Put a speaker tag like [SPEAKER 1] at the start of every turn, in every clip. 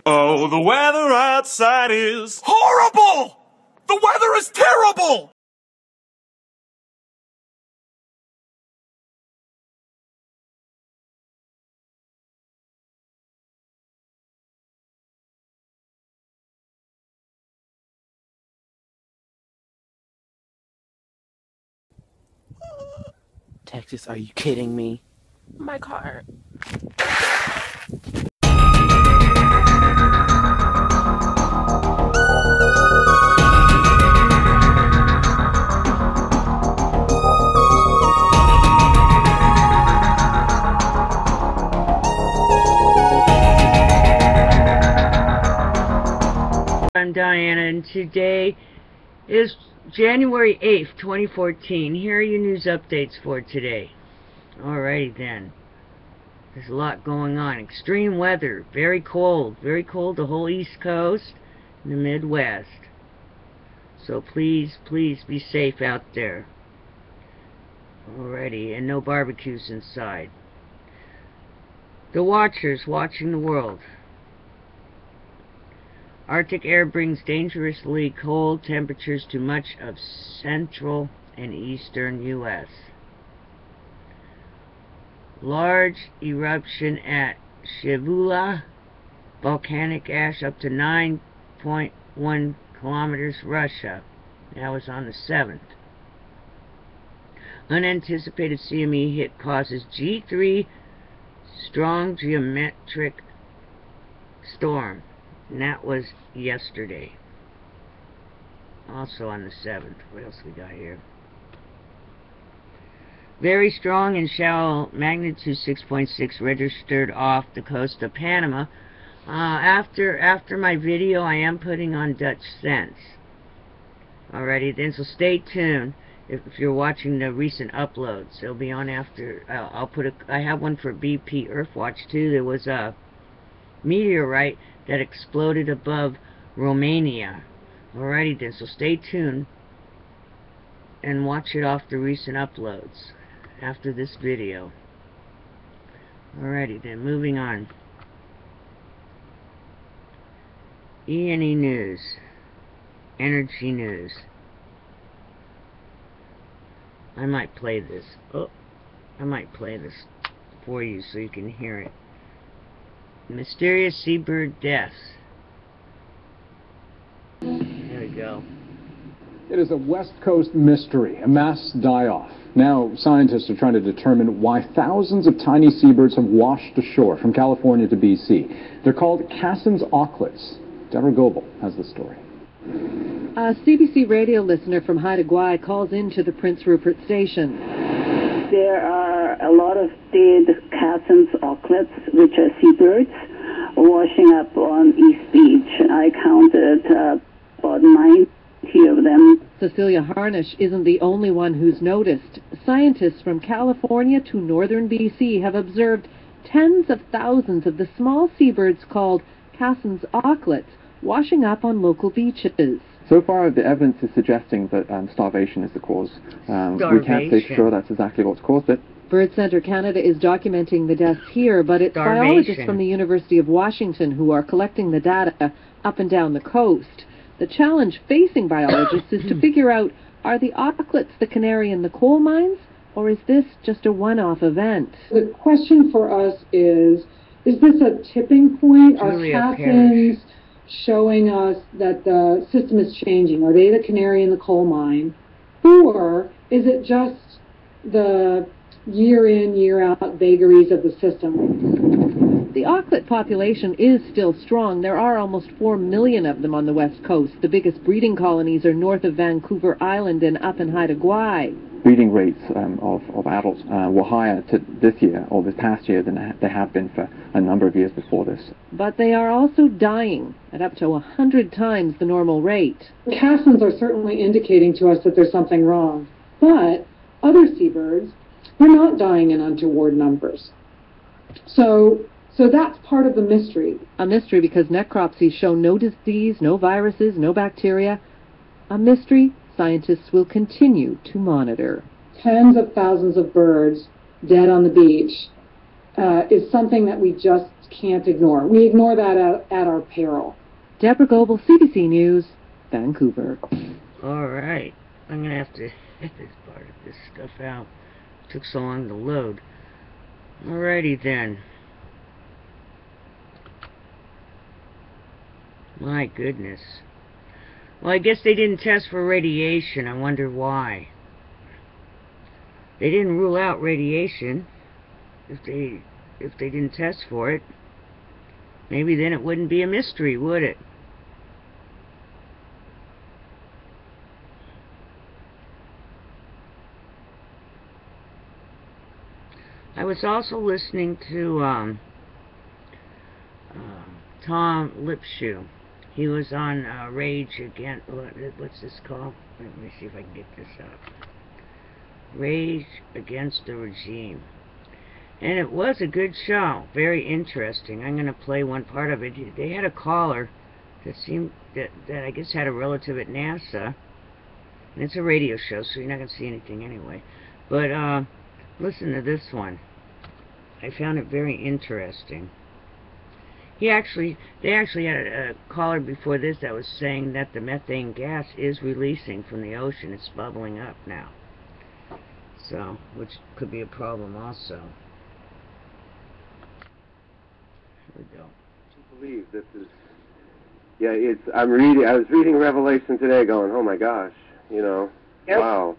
[SPEAKER 1] Oh, the weather outside is horrible! The weather is terrible!
[SPEAKER 2] Texas, are you kidding me? My car.
[SPEAKER 3] I'm Diana, and today is January 8th, 2014. Here are your news updates for today. Alrighty then. There's a lot going on. Extreme weather. Very cold the whole East Coast and the Midwest. So please, please be safe out there. Alrighty, and no barbecues inside. The Watchers watching the world. Arctic air brings dangerously cold temperatures to much of central and eastern U.S. Large eruption at Shivula. Volcanic ash up to 9.1 kilometers Russia. That was on the 7th. Unanticipated CME hit causes G3 strong geometric storm. And that was yesterday. Also on the 7th. What else we got here? Very strong and shallow magnitude 6.6 registered off the coast of Panama. After my video, I am putting on Dutch cents. Alrighty then, so stay tuned. If you're watching the recent uploads, they'll be on after. I have one for BP Earthwatch too. There was a meteorite that exploded above Romania. Alrighty then, so stay tuned and watch it off the recent uploads after this video. Alrighty then, moving on. ENENEWS, energy news. I might play this. I might play this for you so you can hear it. Mysterious seabird deaths. There we go.
[SPEAKER 4] It is a West Coast mystery, a mass die-off. Now, scientists are trying to determine why thousands of tiny seabirds have washed ashore from California to BC. They're called Cassin's auklets. Deborah Goebel has the story.
[SPEAKER 5] A CBC radio listener from Haida Gwaii calls into the Prince Rupert station.
[SPEAKER 6] There are a lot of dead Cassin's auklets, which are seabirds, washing up on East Beach. I counted about 90 of them.
[SPEAKER 5] Cecilia Harnish isn't the only one who's noticed. Scientists from California to northern BC have observed tens of thousands of the small seabirds called Cassin's auklets washing up on local beaches.
[SPEAKER 7] So far, the evidence is suggesting that starvation is the cause. We can't say for sure that's exactly what's caused it.
[SPEAKER 5] Bird Center Canada is documenting the deaths here, but it's biologists from the University of Washington who are collecting the data up and down the coast. The challenge facing biologists is to figure out, are the auklets the canary in the coal mines, or is this just a one-off event?
[SPEAKER 8] The question for us is this a tipping point? Are Cassins showing us that the system is changing? Are they the canary in the coal mine? Or is it just the year in, year out vagaries of the system?
[SPEAKER 5] The auklet population is still strong. There are almost 4 million of them on the west coast. The biggest breeding colonies are north of Vancouver Island and up in Haida Gwaii.
[SPEAKER 7] Breeding rates of adults were higher this year or this past year than they have been for a number of years before this.
[SPEAKER 5] But they are also dying at up to 100 times the normal rate.
[SPEAKER 8] Cassins are certainly indicating to us that there's something wrong. But other seabirds are not dying in untoward numbers. So that's part of the mystery.
[SPEAKER 5] A mystery because necropsies show no disease, no viruses, no bacteria. A mystery scientists will continue to monitor.
[SPEAKER 8] Tens of thousands of birds dead on the beach, is something that we just can't ignore. We ignore that at our peril.
[SPEAKER 5] Deborah Goebel, CBC News, Vancouver.
[SPEAKER 3] All right. I'm going to have to get this part of this stuff out. It took so long to load. Alrighty then. My goodness. Well, I guess they didn't test for radiation. I wonder why. They didn't rule out radiation if they didn't test for it. Maybe then it wouldn't be a mystery, would it? I was also listening to Tom LIPSHU. He was on Rage Against... What's this called? Let me see if I can get this up. Rage Against the Regime. And it was a good show. Very interesting. I'm going to play one part of it. They had a caller that seemed... that I guess had a relative at NASA. And it's a radio show, so you're not going to see anything anyway. But, listen to this one. I found it very interesting. They actually had a caller before this that was saying that the methane gas is releasing from the ocean. It's bubbling up now. So, which could be a problem also. Here we go.
[SPEAKER 9] I believe this is... Yeah, it's... I was reading Revelation today going, oh my gosh, you know, yep. Wow.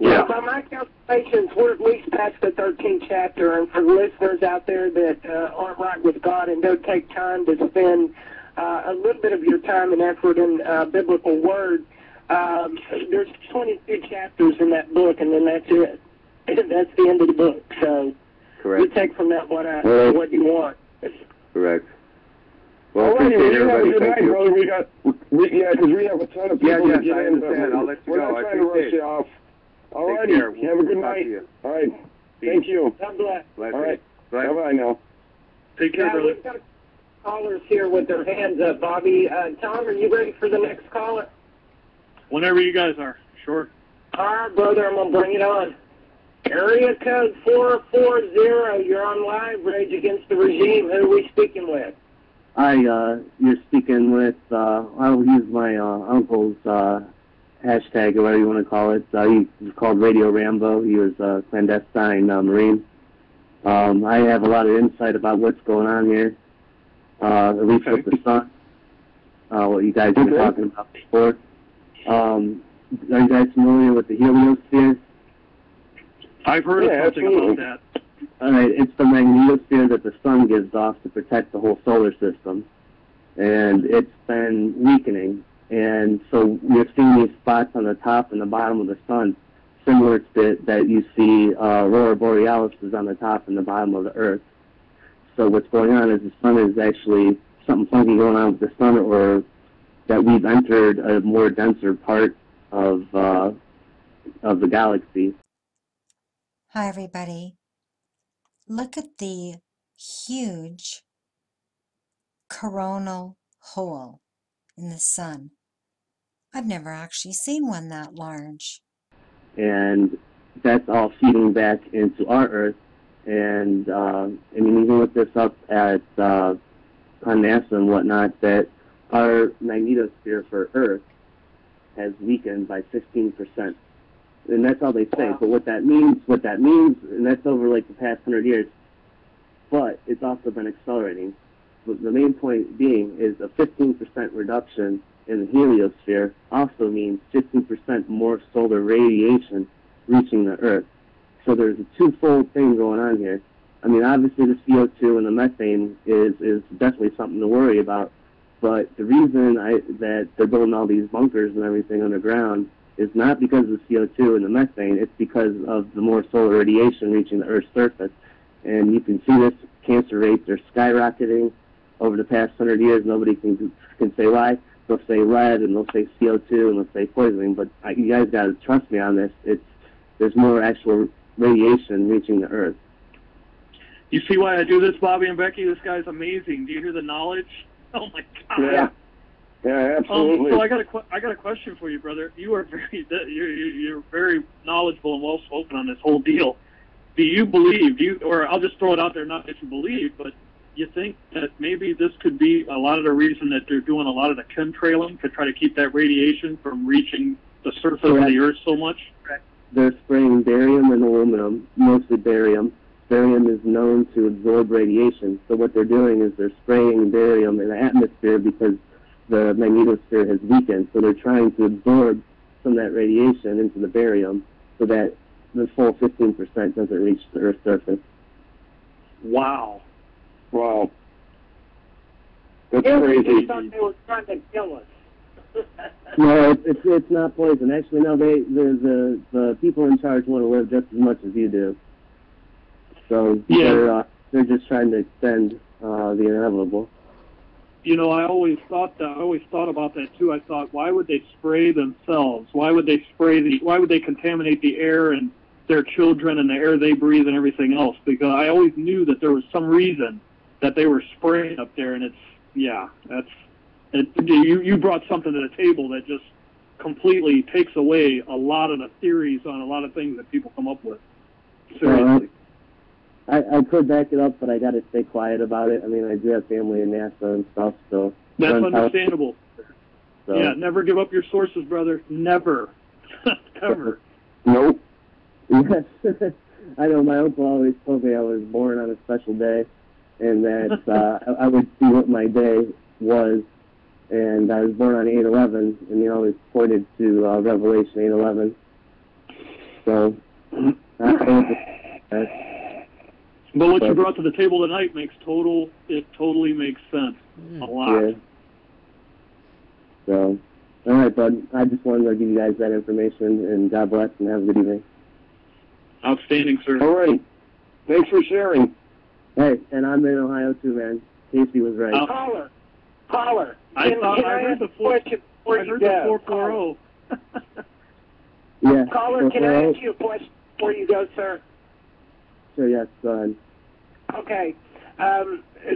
[SPEAKER 10] Yeah, by my calculations, we're at least past the 13th chapter, and for the listeners out there that aren't right with God and don't take time to spend a little bit of your time and effort in biblical word, there's 22 chapters in that book, and then that's it. That's the end of the book. So
[SPEAKER 9] correct.
[SPEAKER 10] You take from that what you want.
[SPEAKER 9] Correct. Well,
[SPEAKER 11] all right,
[SPEAKER 9] appreciate everybody.
[SPEAKER 11] Good night, brother. Because we have a ton of people to get
[SPEAKER 9] I
[SPEAKER 11] in.
[SPEAKER 9] Understand. I'll let you go.
[SPEAKER 11] We're not trying to rush you off. All righty. Have a good night. All right. Thank you.
[SPEAKER 10] God bless.
[SPEAKER 11] All right. Bye-bye now.
[SPEAKER 10] Take care, brother. We've got callers here with their hands up, Bobby. Tom, are you ready for the next caller?
[SPEAKER 12] Whenever you guys are. Sure.
[SPEAKER 10] All right, brother. I'm going to bring it on. Area code 440. You're on live. Rage Against the Regime. Who are we speaking with?
[SPEAKER 13] Hi, you're speaking with, I'll use my uncle's hashtag, or whatever you want to call it. He was called Radio Rambo. He was a clandestine Marine. I have a lot of insight about what's going on here, at least with the sun, what you guys were talking about before. Are you guys familiar with the heliosphere?
[SPEAKER 12] I've heard of something about that.
[SPEAKER 13] All right, it's the magnetosphere that the sun gives off to protect the whole solar system, and it's been weakening. And so you're seeing these spots on the top and the bottom of the sun, similar to that you see Aurora Borealis is on the top and the bottom of the Earth. So what's going on is the sun is actually something funky going on with the sun, or that we've entered a more denser part of the galaxy.
[SPEAKER 14] Hi, everybody. Look at the huge coronal hole in the sun. I've never actually seen one that large.
[SPEAKER 13] And that's all feeding back into our Earth. And I mean, you can look this up at on NASA and whatnot, that our magnetosphere for Earth has weakened by 15%. And that's all they say. But what that means, and that's over like the past 100 years, but it's also been accelerating. But the main point being is a 15% reduction in the heliosphere also means 15% more solar radiation reaching the Earth. So there's a twofold thing going on here. I mean, obviously the CO2 and the methane is definitely something to worry about, but the reason that they're building all these bunkers and everything underground is not because of the CO2 and the methane, it's because of the more solar radiation reaching the Earth's surface. And you can see this, cancer rates are skyrocketing over the past 100 years. Nobody can say why. They'll say lead, and they'll say CO2, and they'll say poisoning, but you guys got to trust me on this. There's more actual radiation reaching the Earth.
[SPEAKER 12] You see why I do this, Bobby and Becky? This guy's amazing. Do you hear the knowledge? Oh my God!
[SPEAKER 11] Yeah, absolutely.
[SPEAKER 12] So I got a question for you, brother. You are you're very knowledgeable and well spoken on this whole deal. do you believe, or I'll just throw it out there, not that you believe, but you think that maybe this could be a lot of the reason that they're doing a lot of the chemtrailing to try to keep that radiation from reaching the surface of the Earth so much?
[SPEAKER 13] They're spraying barium and aluminum, mostly barium. Barium is known to absorb radiation, so what they're doing is they're spraying barium in the atmosphere because the magnetosphere has weakened, so they're trying to absorb some of that radiation into the barium so that the full 15% doesn't reach the Earth's surface.
[SPEAKER 12] Wow.
[SPEAKER 11] Wow. That's
[SPEAKER 10] We
[SPEAKER 11] crazy.
[SPEAKER 10] thought they were trying to kill us.
[SPEAKER 13] No, it's not poison. Actually, no, the people in charge want to live just as much as you do. So they're just trying to extend the inevitable.
[SPEAKER 12] You know, I always thought about that too. I thought, why would they spray themselves? Why would they contaminate the air and their children and the air they breathe and everything else? Because I always knew that there was some reason that they were spraying up there, and you brought something to the table that just completely takes away a lot of the theories on a lot of things that people come up with. Seriously.
[SPEAKER 13] I could back it up, but I got to stay quiet about it. I mean, I do have family in NASA and stuff, so...
[SPEAKER 12] That's understandable.
[SPEAKER 13] So.
[SPEAKER 12] Yeah, never give up your sources, brother. Never. Ever.
[SPEAKER 11] Nope.
[SPEAKER 13] Yes. I know my uncle always told me I was born on a special day, and that I would see what my day was, and I was born on 8/11, and he always pointed to Revelation 8/11. So,
[SPEAKER 12] but what you brought to the table tonight totally makes sense. A lot.
[SPEAKER 13] Yeah. So, all right, bud. I just wanted to give you guys that information, and God bless, and have a good evening.
[SPEAKER 12] Outstanding, sir.
[SPEAKER 11] All right. Thanks for sharing.
[SPEAKER 13] Hey, and I'm in Ohio too, man. Casey was right.
[SPEAKER 10] Caller.
[SPEAKER 12] I
[SPEAKER 10] heard the 440.
[SPEAKER 13] Yeah.
[SPEAKER 10] Caller, can I ask you a question before you go, sir?
[SPEAKER 13] Sure, yes, go ahead.
[SPEAKER 10] Okay.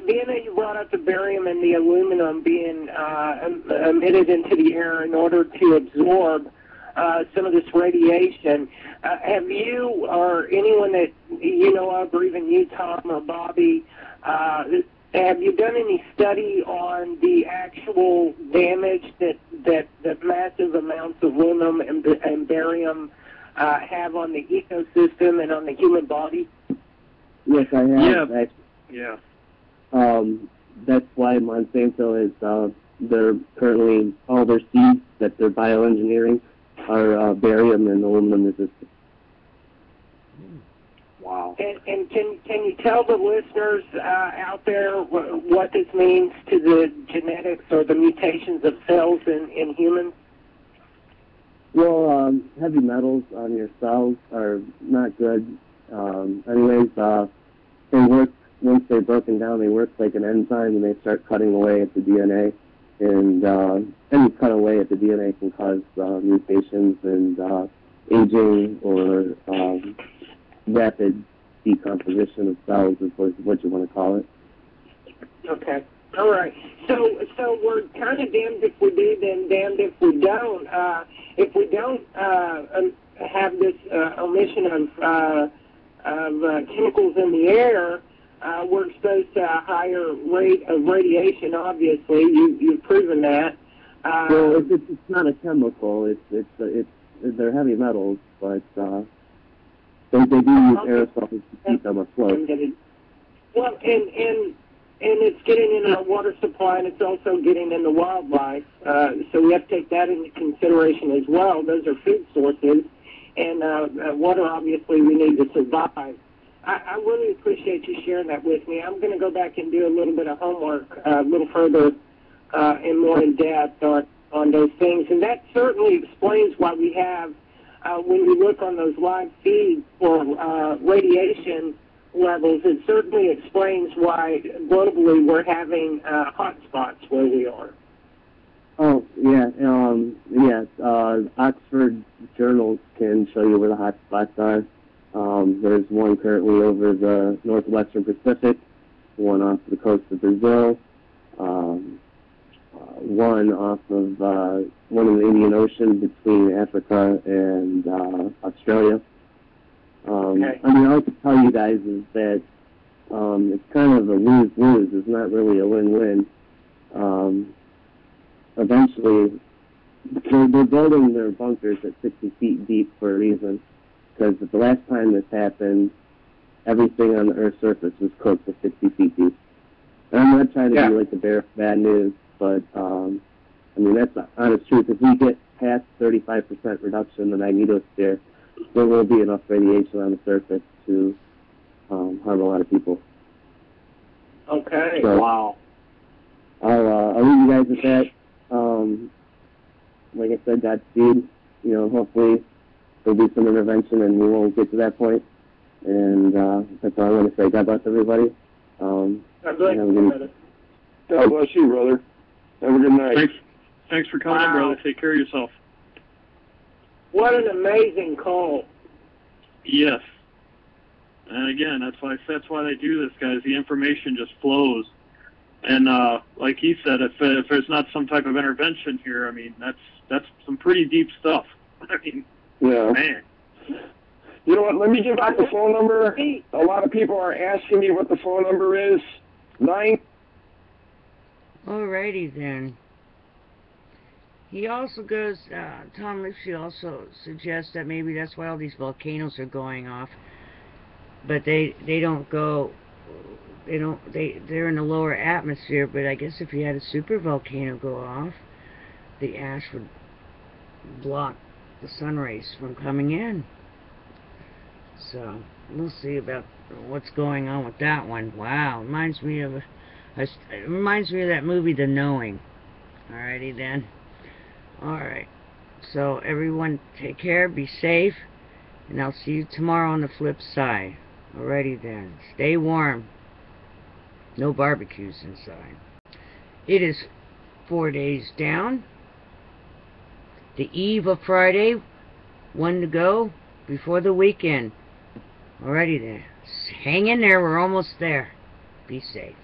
[SPEAKER 10] Being that you brought up the barium and the aluminum being emitted into the air in order to absorb some of this radiation, have you or anyone that you know of, or even you, Tom or Bobby, have you done any study on the actual damage that massive amounts of aluminum and barium have on the ecosystem and on the human body?
[SPEAKER 13] Yes, I have.
[SPEAKER 12] Yeah.
[SPEAKER 13] That's why Monsanto is, they're currently, all their seeds that they're bioengineering are barium and aluminum resistant.
[SPEAKER 12] Wow.
[SPEAKER 10] And can you tell the listeners out there what this means to the genetics or the mutations of cells in humans?
[SPEAKER 13] Well, heavy metals on your cells are not good. Anyways, they work, once they're broken down, they work like an enzyme, and they start cutting away at the DNA. And any cut away at the DNA can cause mutations and aging or rapid decomposition of cells, is what you want to call it.
[SPEAKER 10] Okay. All right. So we're kind of damned if we do, then damned if we don't. If we don't have this omission of chemicals in the air, we're exposed to a higher rate of radiation. Obviously, you've proven that.
[SPEAKER 13] Well, it's not a chemical. They're heavy metals, but they do use aerosols to keep them afloat.
[SPEAKER 10] Well, and it's getting in our water supply, and it's also getting in the wildlife. So we have to take that into consideration as well. Those are food sources, and water, obviously, we need to survive. I really appreciate you sharing that with me. I'm going to go back and do a little bit of homework, a little further and more in depth on those things. And that certainly explains why we have, when you look on those live feeds for radiation levels, it certainly explains why globally we're having hot spots where we are.
[SPEAKER 13] Oh, yeah. Yes. Oxford journals can show you where the hot spots are. There's one currently over the northwestern Pacific, one off the coast of Brazil, one off of one in the Indian Ocean between Africa and Australia. I mean, all I can tell you guys is that it's kind of a lose-lose. It's not really a win-win. Eventually, they're building their bunkers at 60 feet deep for a reason, because the last time this happened, everything on the Earth's surface was cooked at 60 feet deep. And I'm not trying to be like the bearer of bad news, but I mean, that's the honest truth. If we get past 35% reduction in the magnetosphere, there will be enough radiation on the surface to harm a lot of people.
[SPEAKER 10] Okay.
[SPEAKER 13] So,
[SPEAKER 10] wow.
[SPEAKER 13] I'll leave you guys with that. Like I said, Godspeed. You know, hopefully there'll be some intervention and we won't get to that point. And that's all I want to say. God bless everybody.
[SPEAKER 10] God bless you, brother.
[SPEAKER 11] God bless you, brother. Have a good night.
[SPEAKER 12] Thanks for coming in, brother. Take care of yourself.
[SPEAKER 10] What an amazing call.
[SPEAKER 12] Yes. And again, that's why they do this, guys. The information just flows. And like he said, if there's not some type of intervention here, I mean, that's some pretty deep stuff. I mean, man.
[SPEAKER 11] You know what? Let me give out the phone number. A lot of people are asking me what the phone number is.
[SPEAKER 3] Alrighty then. He also goes, Tom LIPSHU also suggests that maybe that's why all these volcanoes are going off. But they're in the lower atmosphere, but I guess if you had a super volcano go off, the ash would block the sun rays from coming in. So we'll see about what's going on with that one. Wow, reminds me of that movie, The Knowing. Alrighty then. Alright. So everyone take care, be safe, and I'll see you tomorrow on the flip side. Alrighty then. Stay warm. No barbecues inside. It is 4 days down. The eve of Friday. 1 to go before the weekend. Alrighty then. Hang in there. We're almost there. Be safe.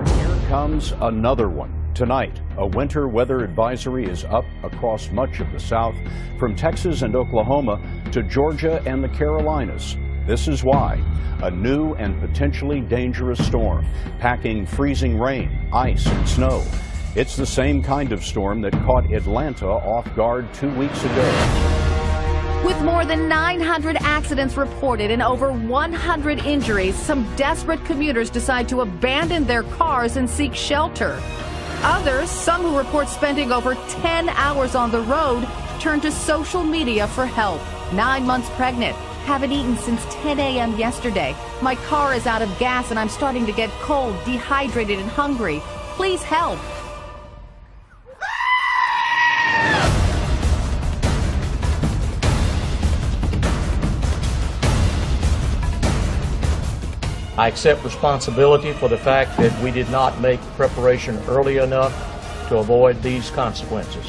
[SPEAKER 15] Here comes another one. Tonight, a winter weather advisory is up across much of the South, from Texas and Oklahoma to Georgia and the Carolinas. This is why. A new and potentially dangerous storm, packing freezing rain, ice, and snow. It's the same kind of storm that caught Atlanta off guard 2 weeks ago.
[SPEAKER 16] With more than 900 accidents reported and over 100 injuries, some desperate commuters decide to abandon their cars and seek shelter. Others, some who report spending over 10 hours on the road, turn to social media for help. 9 months pregnant. Haven't eaten since 10 a.m. yesterday. My car is out of gas and I'm starting to get cold, dehydrated, and hungry. Please help.
[SPEAKER 17] I accept responsibility for the fact that we did not make preparation early enough to avoid these consequences.